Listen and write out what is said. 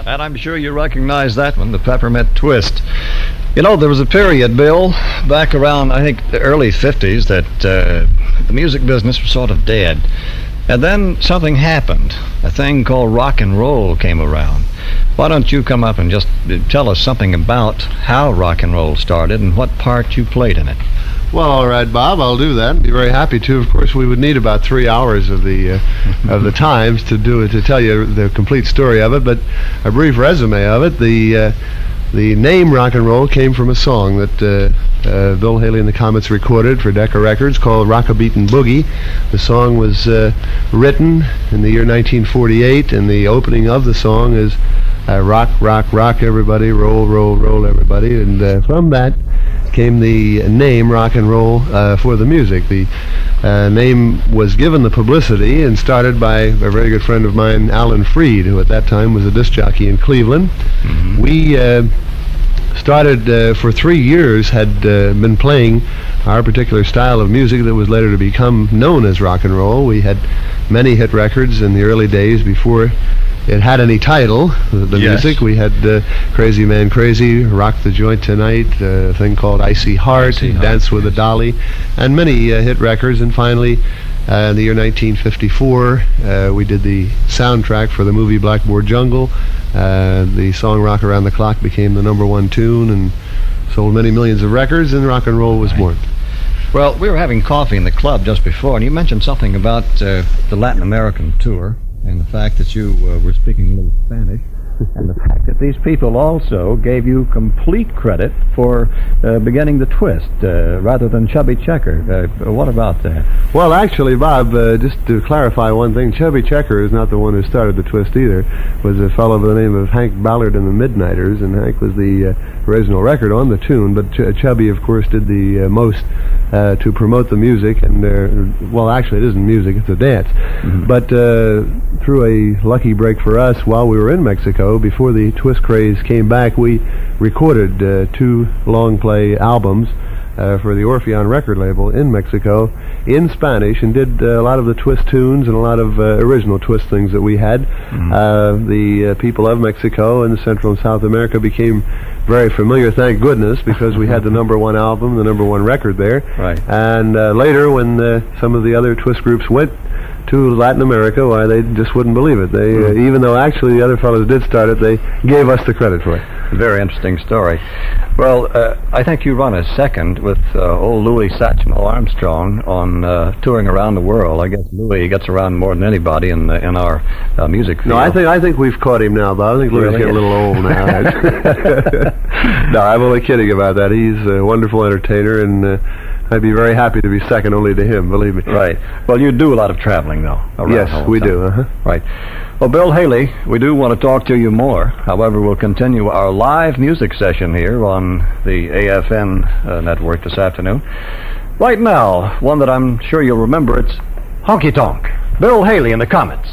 And I'm sure you recognize that one, the Peppermint Twist. You know, there was a period, Bill, back around, I think, the early 50s that the music business was sort of dead. And then something happened. A thing called rock and roll came around. Why don't you come up and just tell us something about how rock and roll started and what part you played in it? Well, all right, Bob, I'll do that. Be very happy to. Of course, we would need about 3 hours of the times to tell you the complete story of it, but a brief resume of it. The name rock and roll came from a song that Bill Haley and the Comets recorded for Decca Records called Rock-A-Beatin' Boogie. The song was written in the year 1948, and the opening of the song is rock, rock, rock, everybody, roll, roll, roll, everybody. And from that came the name rock and roll for the music. The name was given the publicity and started by a very good friend of mine, Alan Freed, who at that time was a disc jockey in Cleveland. Mm-hmm. We started for 3 years, had been playing our particular style of music that was later to become known as rock and roll. We had many hit records in the early days before it had any title, the Yes. music. We had Crazy Man Crazy, Rock the Joint Tonight, a thing called Icy Heart, Dance with a Dolly, and many hit records. And finally, in the year 1954, we did the soundtrack for the movie Blackboard Jungle. The song Rock Around the Clock became the #1 tune and sold many millions of records, and rock and roll was born. Well, we were having coffee in the club just before, and you mentioned something about the Latin American tour and the fact that you were speaking a little Spanish, and the fact that these people also gave you complete credit for beginning the twist rather than Chubby Checker. What about that? Well, actually, Bob, just to clarify one thing, Chubby Checker is not the one who started the twist either. It was a fellow by the name of Hank Ballard and the Midnighters, and Hank was the original record on the tune, but Chubby, of course, did the most to promote the music. And well, actually, it isn't music, it's a dance. Mm-hmm. But through a lucky break for us, while we were in Mexico, before the twist craze came back, we recorded 2 long play albums for the Orpheon record label in Mexico in Spanish, and did a lot of the twist tunes and a lot of original twist things that we had. Mm-hmm. The people of Mexico and Central and South America became very familiar, thank goodness, because we had the #1 album, the #1 record there. Right. And later, when some of the other twist groups went to Latin America, why, they just wouldn't believe it. They, even though actually the other fellows did start it, they gave us the credit for it. Very interesting story. Well, I think you run a second with old Louis Satchmo Armstrong on touring around the world. I guess Louis gets around more than anybody in our music field. No, I think we've caught him now, Bob. I think Louis is getting a little old now. No, I'm only kidding about that. He's a wonderful entertainer, and I'd be very happy to be second only to him, believe me. Right. Well, you do a lot of traveling, though. Yes, we do. Right. Well, Bill Haley, we do want to talk to you more. However, we'll continue our live music session here on the AFM network this afternoon. Right now, one that I'm sure you'll remember, it's Honky Tonk. Bill Haley and the Comets.